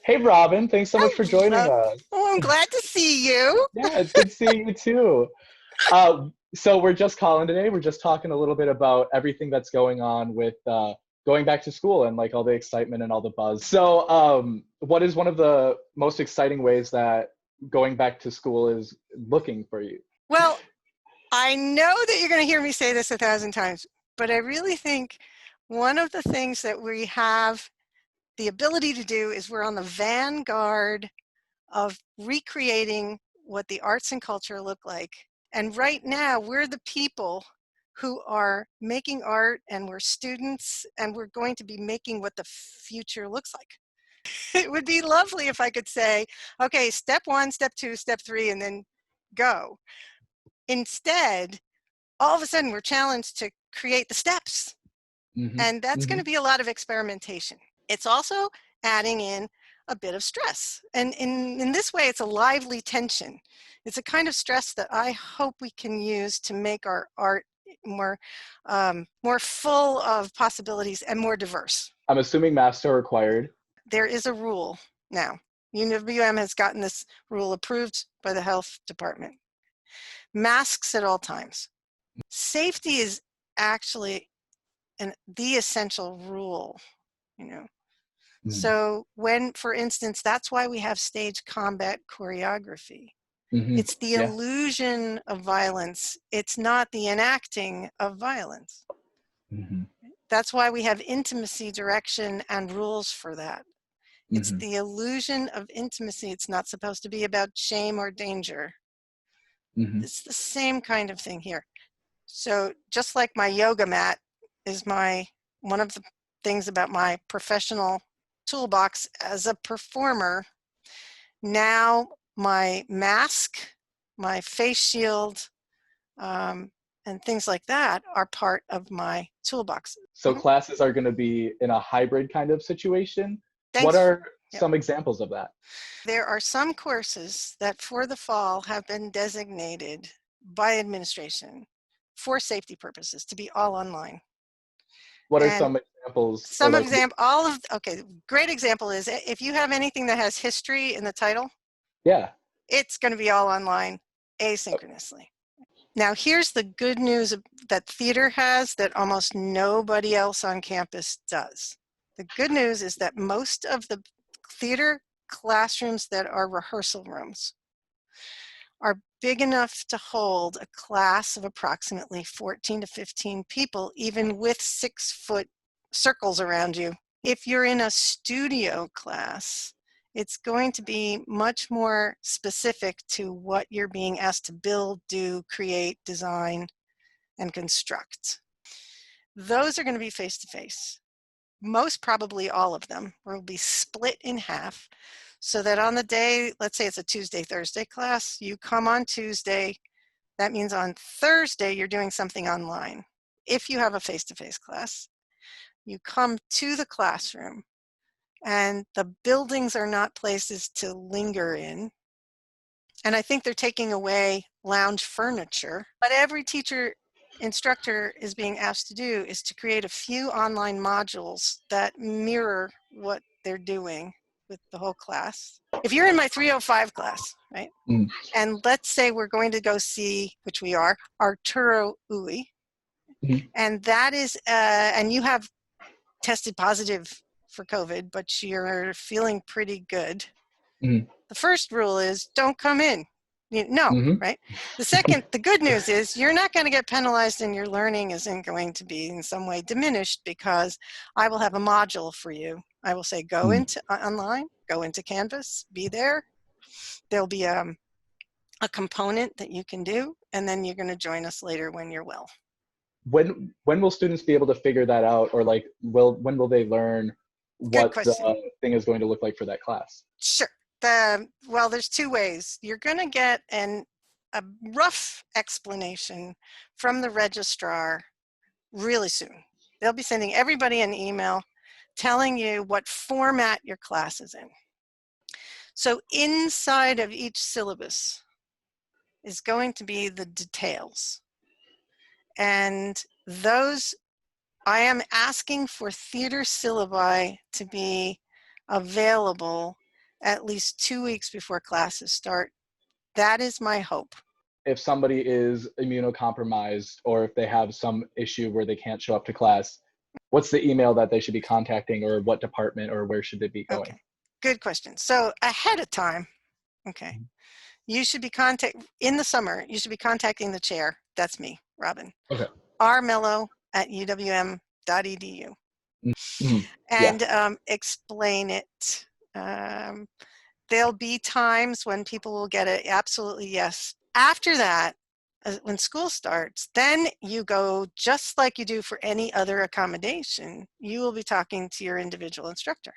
Hey, Robin, thanks so much for joining Hello. us. Oh, I'm glad to see you. Yeah, it's good seeing you too. So we're just calling today. We're just talking a little bit about everything that's going on with going back to school and like all the excitement and all the buzz. So, what is one of the most exciting ways that going back to school is looking for you? Well, I know that you're going to hear me say this 1,000 times, but I really think one of the things that we have the ability to do is we're on the vanguard of recreating what the arts and culture look like. And right now, we're the people who are making art, and we're students, and we're going to be making what the future looks like. It would be lovely if I could say, okay, step one, step two, step three, and then go. Instead, all of a sudden, we're challenged to create the steps. Hmm. And that's going Hmm. to be a lot of experimentation. It's also adding in a bit of stress. And in this way, it's a lively tension. It's a kind of stress that I hope we can use to make our art more full of possibilities and more diverse. I'm assuming masks are required. There is a rule now. UWM has gotten this rule approved by the health department. Masks at all times. Safety is actually the essential rule, you know. So when, for instance, that's why we have stage combat choreography. Mm-hmm. It's the Yeah. illusion of violence. It's not the enacting of violence. Hmm. That's why we have intimacy direction and rules for that. It's Hmm. the illusion of intimacy. It's not supposed to be about shame or danger. Hmm. It's the same kind of thing here. So just like my yoga mat is one of the things about my professional toolbox as a performer, now my mask, my face shield, and things like that are part of my toolbox. So Mhm. classes are going to be in a hybrid kind of situation. What Thanks. are Yep. some examples of that? There are some courses that for the fall have been designated by administration for safety purposes to be all online. What are And some examples or some like, example, okay, great example is if you have anything that has history in the title, yeah. it's going to be all online asynchronously. Now, here's the good news that theater has that almost nobody else on campus does. The good news is that most of the theater classrooms that are rehearsal rooms are big enough to hold a class of approximately 14 to 15 people, even with 6-foot circles around you. If you're in a studio class, it's going to be much more specific to what you're being asked to build, do, create, design, and construct. Those are going to be face-to-face. Most probably all of them will be split in half so that on the day, let's say it's a Tuesday, Thursday class, you come on Tuesday. That means on Thursday, you're doing something online. If you have a face-to-face class, you come to the classroom and the buildings are not places to linger in. And I think they're taking away lounge furniture. But every teacher instructor is being asked to do is to create a few online modules that mirror what they're doing with the whole class. If you're in my 305 class, right, Mm. and let's say we're going to go see, which we are, Arturo Ui, Mhm. and that is, and you have tested positive for COVID, but you're feeling pretty good. Mhm. The first rule is don't come in. No, Mhm. right? The good news is you're not going to get penalized and your learning isn't going to be in some way diminished because I will have a module for you. I will say go Mm. into online, go into Canvas, be there. There'll be a component that you can do, and then you're going to join us later when you're well. When will students be able to figure that out, or like when will they learn Good what the question. thing is going to look like for that class? Sure. Well, there's two ways. You're going to get a rough explanation from the registrar really soon. They'll be sending everybody an email telling you what format your class is in. So inside of each syllabus is going to be the details. And those, I am asking for theater syllabi to be available at least 2 weeks before classes start. That is my hope. If somebody is immunocompromised or if they have some issue where they can't show up to class, what's the email that they should be contacting, or what department, or where should they be going? Okay, good question. So ahead of time, okay, you should be in the summer, you should be contacting the chair. That's me, Robin. Okay. rmello@uwm.edu. Mm-hmm. And explain it. There'll be times when people will get it absolutely yes. After that, when school starts, then you go just like you do for any other accommodation. You will be talking to your individual instructor.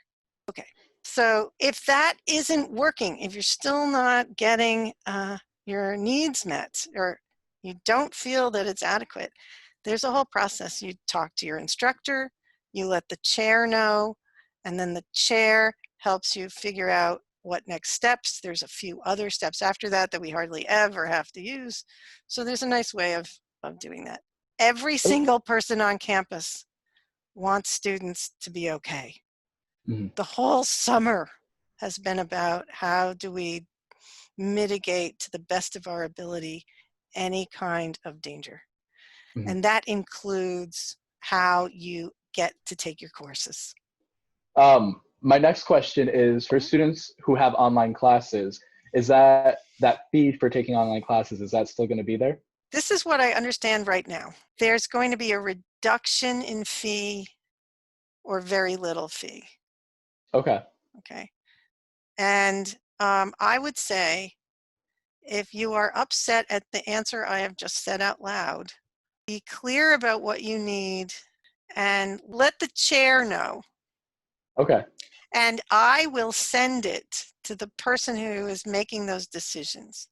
Okay, so if that isn't working, if you're still not getting your needs met, or you don't feel that it's adequate, there's a whole process. You talk to your instructor, you let the chair know, and then the chair helps you figure out what next steps. There's a few other steps after that that we hardly ever have to use. So there's a nice way of doing that. Every single person on campus wants students to be okay. Mm-hmm. The whole summer has been about how do we mitigate to the best of our ability any kind of danger. Mm-hmm. And that includes how you get to take your courses. My next question is, for students who have online classes, is that fee for taking online classes, is that still going to be there? This is what I understand right now. There's going to be a reduction in fee or very little fee. Okay. Okay. And I would say, if you are upset at the answer I have just said out loud, be clear about what you need and let the chair know. Okay. And I will send it to the person who is making those decisions.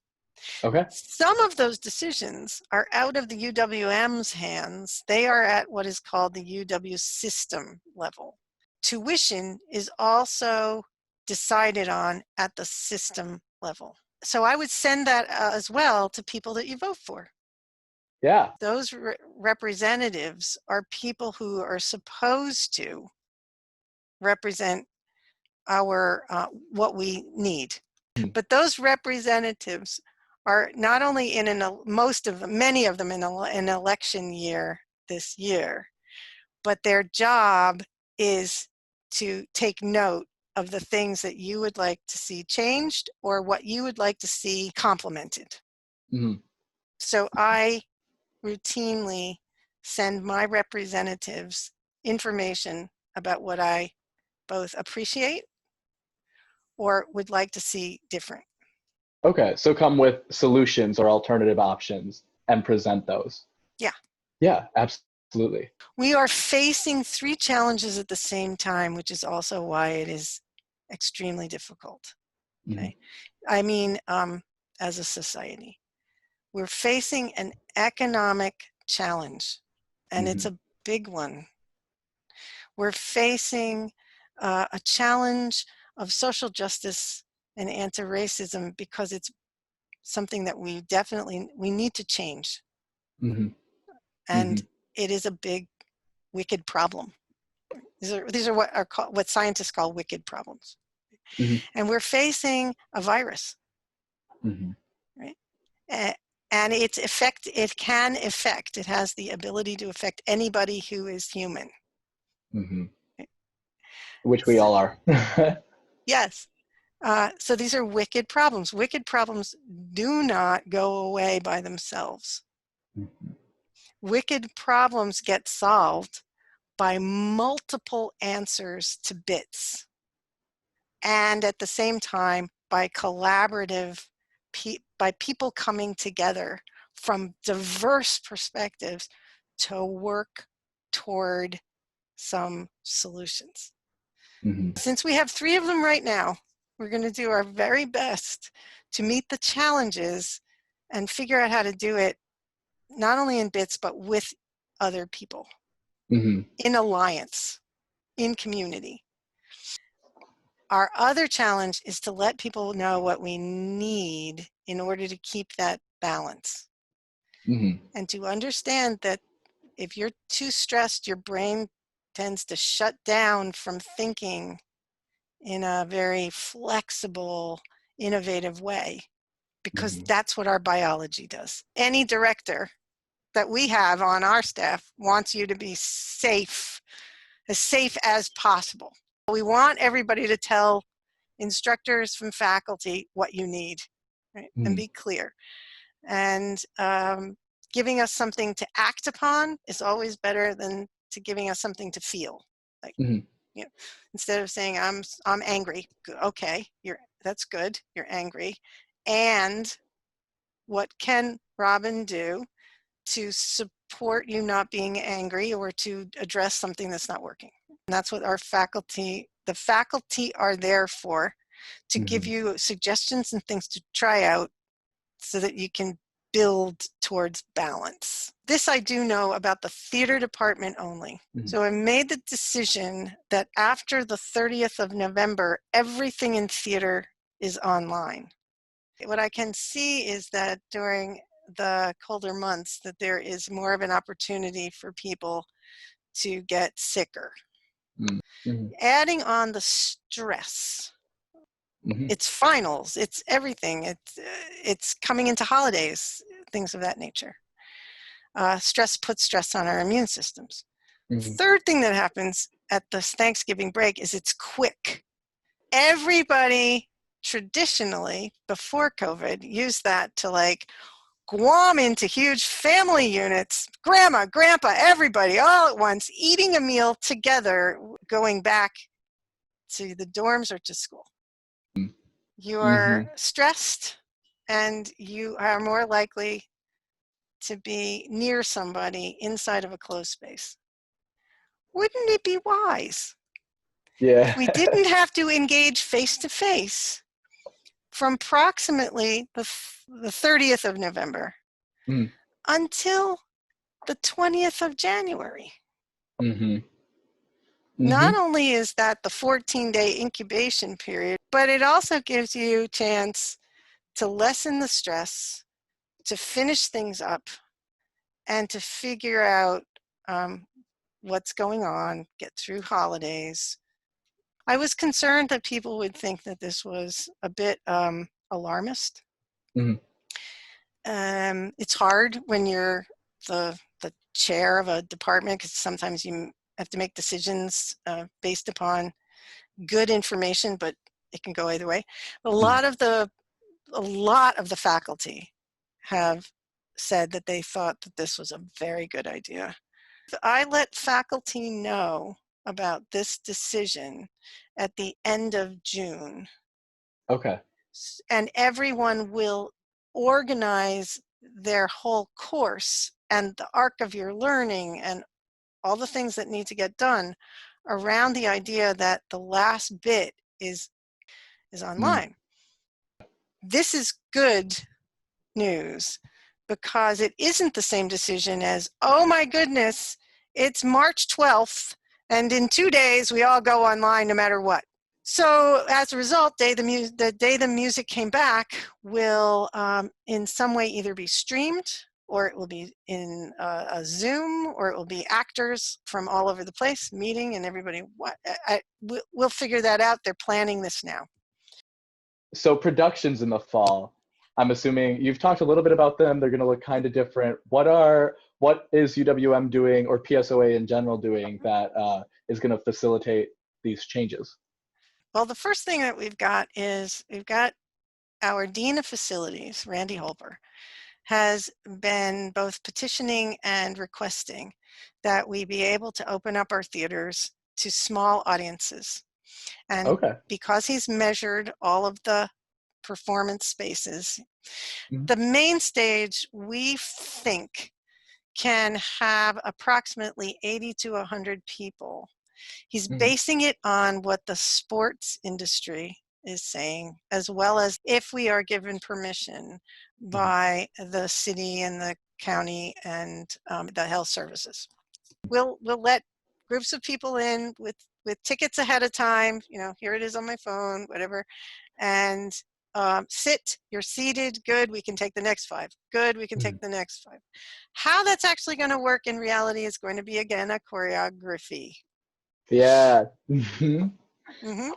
Okay. Some of those decisions are out of the UWM's hands. They are at what is called the UW system level. Tuition is also decided on at the system level. So I would send that as well to people that you vote for. Yeah. Those representatives are people who are supposed to represent our what we need. But those representatives are not only in many of them in an election year this year, but their job is to take note of the things that you would like to see changed or what you would like to see complemented. Mm-hmm. So I routinely send my representatives information about what I both appreciate or would like to see different. Okay, so come with solutions or alternative options and present those. Yeah. Yeah, absolutely. We are facing 3 challenges at the same time, which is also why it is extremely difficult. Okay. Mm-hmm. I mean, as a society, we're facing an economic challenge, and it's a big one. We're facing a challenge of social justice and anti-racism because it's something that we need to change. Mm-hmm. And it is a big, wicked problem. These are what scientists call wicked problems. Mm-hmm. And we're facing a virus, right? And it has the ability to affect anybody who is human. Right? Which we all are. Yes. So these are wicked problems. Wicked problems do not go away by themselves. Wicked problems get solved by multiple answers to bits, and at the same time by by people coming together from diverse perspectives to work toward some solutions. Since we have 3 of them right now, we're going to do our very best to meet the challenges and figure out how to do it not only in bits but with other people, in alliance, in community. Our other challenge is to let people know what we need in order to keep that balance. And to understand that if you're too stressed, your brain tends to shut down from thinking in a very flexible, innovative way, because Mhm. that's what our biology does. Any director that we have on our staff wants you to be safe as possible. We want everybody to tell instructors from faculty what you need, right? And Mhm. be clear. And giving us something to act upon is always better than to giving us something to feel. Like, Mhm. you know, instead of saying I'm angry, okay, that's good, you're angry, and what can Robin do to support you not being angry or to address something that's not working? And that's what the faculty are there for, to give Mhm. you suggestions and things to try out so that you can build towards balance. This I do know about the theater department only. Mhm. So I made the decision that after the 30th of November, everything in theater is online. What I can see is that during the colder months that there is more of an opportunity for people to get sicker. Mhm. Adding on the stress, Mhm. it's finals, it's everything, it's coming into holidays, things of that nature. Stress puts stress on our immune systems. Mhm. Third thing that happens at the Thanksgiving break is it's quick. Everybody traditionally before COVID used that to like glom into huge family units, grandma, grandpa, everybody all at once, eating a meal together, going back to the dorms or to school. You are Mhm. stressed and you are more likely to be near somebody inside of a closed space. Wouldn't it be wise if Yeah. we didn't have to engage face to face from approximately the 30th of November Mhm. until the 20th of January? Mhm. Not Mhm. only is that the 14-day incubation period, but it also gives you a chance to lessen the stress, to finish things up, and to figure out what's going on, get through holidays. I was concerned that people would think that this was a bit alarmist. Mhm. It's hard when you're the chair of a department, because sometimes you have to make decisions based upon good information, but it can go either way. A Mhm. lot of the faculty have said that they thought that this was a very good idea. I let faculty know about this decision at the end of June, Okay. and everyone will organize their whole course and the arc of your learning and all the things that need to get done around the idea that the last bit is Mhm. online. This is good news because it isn't the same decision as, oh my goodness, it's March 12th, and in 2 days we all go online no matter what. So as a result, the day the music came back will in some way either be streamed, or it will be in a Zoom, or it will be actors from all over the place meeting, and everybody, we'll figure that out. They're planning this now. So productions in the fall, I'm assuming you've talked a little bit about them. They're going to look kind of different. What is UWM doing, or PSoA in general doing, that is going to facilitate these changes? Well, the first thing that we've got our Dean of Facilities, Randy Holper, has been both petitioning and requesting that we be able to open up our theaters to small audiences. And Okay. because he's measured all of the performance spaces, Mhm. the main stage we think can have approximately 80 to 100 people. He's Mhm. basing it on what the sports industry is saying, as well as if we are given permission Mhm. by the city and the county and the health services. We'll let groups of people in with tickets ahead of time. You know, here it is on my phone, whatever, and sit. You're seated. Good. We can take the next 5. Good. We can take Mhm. the next 5. How that's actually going to work in reality is going to be, again, a choreography. Yeah. Mhm. Mm-hmm.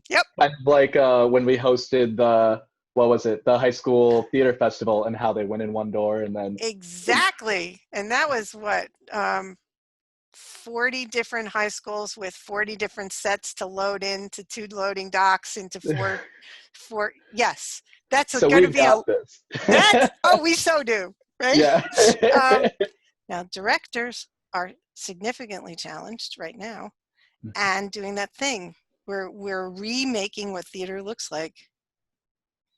Yep. And like when we hosted the, what was it, the high school theater festival, and how they went in one door and then Exactly. And that was what, 40 different high schools with 40 different sets to load into 2 loading docks into four. Yes, that's so going to we've be a, got this. that's, oh, we so do, right? Yeah. Now, directors are significantly challenged right now and doing that thing where we're remaking what theater looks like.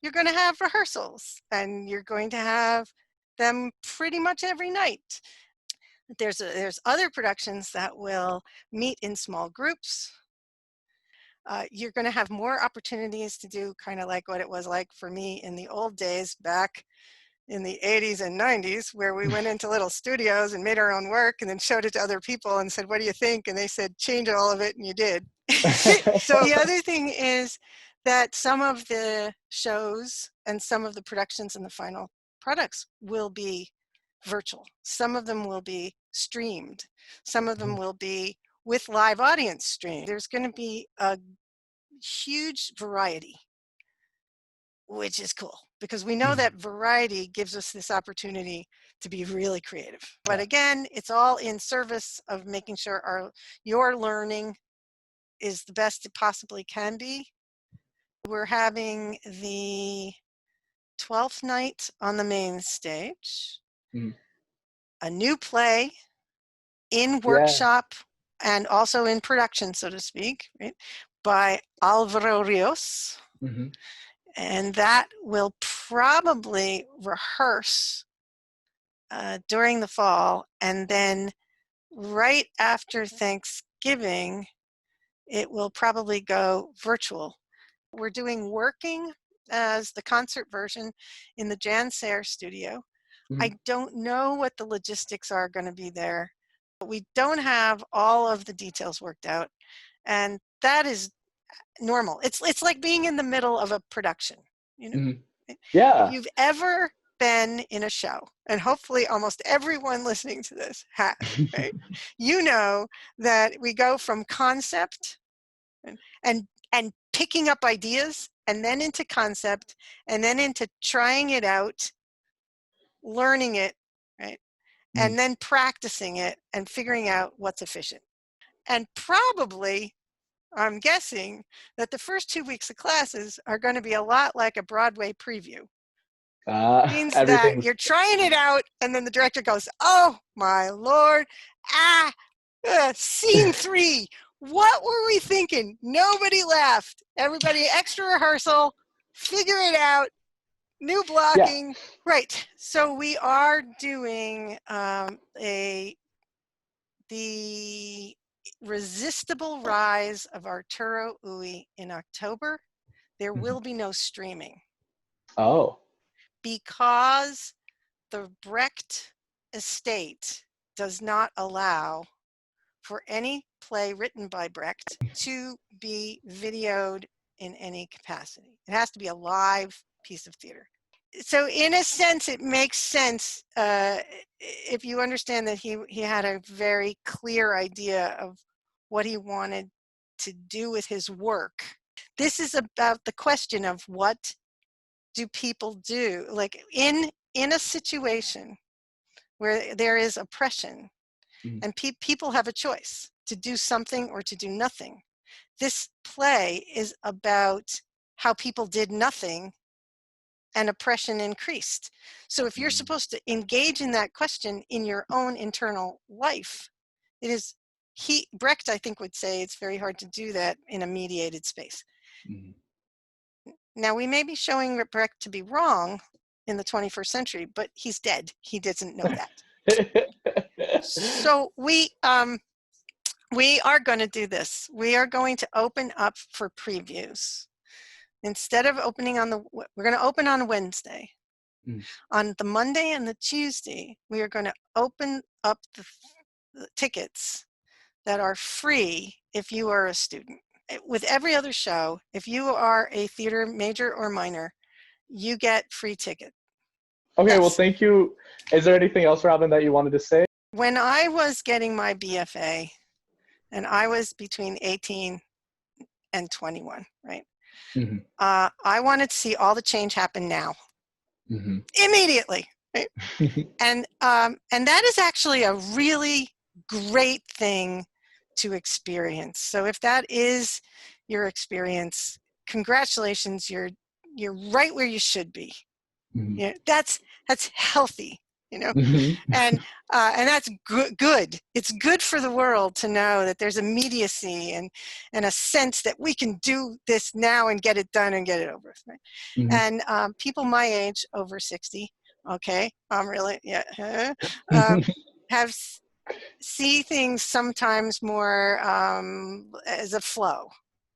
You're going to have rehearsals and you're going to have them pretty much every night. There's other productions that will meet in small groups. You're going to have more opportunities to do kind of like what it was like for me in the old days back in the 80s and 90s, where we went into little studios and made our own work and then showed it to other people and said, what do you think? And they said, change all of it, and you did. So the other thing is that some of the shows and some of the productions and the final products will be virtual. Some of them will be streamed. Some of them will be with live audience stream. There's going to be a huge variety, which is cool because we know that variety gives us this opportunity to be really creative. But again, it's all in service of making sure your learning is the best it possibly can be. We're having the 12th night on the main stage, a new play in workshop and also in production, so to speak, right, by Alvaro Rios. And that will probably rehearse during the fall, and then right after Thanksgiving, it will probably go virtual. We're doing Working as the concert version in the Jan Sayre studio. I don't know what the logistics are going to be there, but we don't have all of the details worked out, and that is normal. It's like being in the middle of a production, you know. If you've ever been in a show, and hopefully almost everyone listening to this has, right? You know that we go from concept and picking up ideas, and then into concept, and then into trying it out, learning it, right? And then practicing it and figuring out what's efficient. And probably, I'm guessing that the first 2 weeks of classes are going to be a lot like a Broadway preview. Means that you're trying it out, and then the director goes, oh my Lord, scene 3. What were we thinking? Nobody laughed. Everybody, extra rehearsal, figure it out, new blocking. Right. So we are doing the Resistible Rise of Arturo Ui in October. There will be no streaming. Oh. Because the Brecht estate does not allow for any play written by Brecht to be videoed in any capacity. It has to be a live piece of theater. So in a sense, it makes sense if you understand that he had a very clear idea of what he wanted to do with his work. This is about the question of what do people do? Like in a situation where there is oppression and people have a choice to do something or to do nothing. This play is about how people did nothing and oppression increased. So if you're supposed to engage in that question in your own internal life, it is, Brecht, I think, would say it's very hard to do that in a mediated space. Now, we may be showing Brecht to be wrong in the 21st century, but he's dead. He doesn't know that. So we are going to do this. We are going to open up for previews. Instead of opening we're going to open on Wednesday. On the Monday and the Tuesday, we are going to open up the tickets that are free if you are a student. With every other show, if you are a theater major or minor, you get free ticket. Okay, well, thank you. Is there anything else, Robin, that you wanted to say? When I was getting my BFA, and I was between 18 and 21, right? Mm-hmm. I wanted to see all the change happen now, Mm-hmm. immediately, right? And that is actually a really great thing to experience. So if that is your experience, congratulations, you're right where you should be. Mm-hmm. You know, that's healthy, you know, Mm-hmm. and that's good. It's good for the world to know that there's immediacy and a sense that we can do this now and get it done and get it over with. Right? Mm-hmm. And people my age, over 60, okay, I'm really, yeah, have see things sometimes more as a flow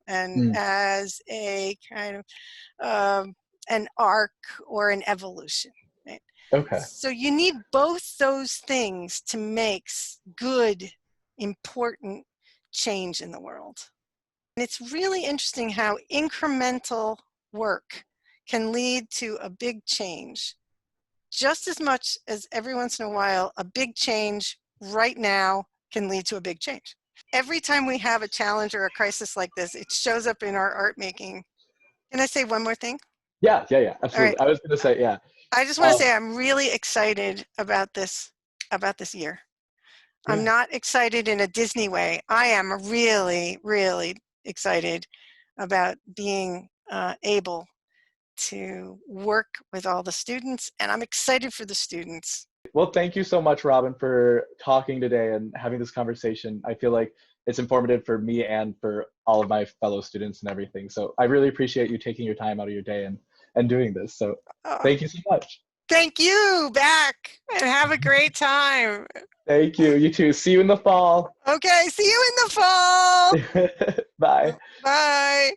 and Mm. as a kind of an arc or an evolution. Right? Okay. So you need both those things to make good, important change in the world. And it's really interesting how incremental work can lead to a big change. Just as much as every once in a while, a big change right now can lead to a big change. Every time we have a challenge or a crisis like this, it shows up in our art making. Can I say one more thing? Yeah, All right. absolutely. I was going to say, yeah. I just want to say I'm really excited about this year. Yeah. I'm not excited in a Disney way. I am really, really excited about being able to work with all the students, and I'm excited for the students. Well, thank you so much, Robin, for talking today and having this conversation. I feel like it's informative for me and for all of my fellow students and everything. So I really appreciate you taking your time out of your day and doing this. So thank you so much. Thank you, back, and have a great time. Thank you. You too. See you in the fall. Okay, see you in the fall. Bye. Bye.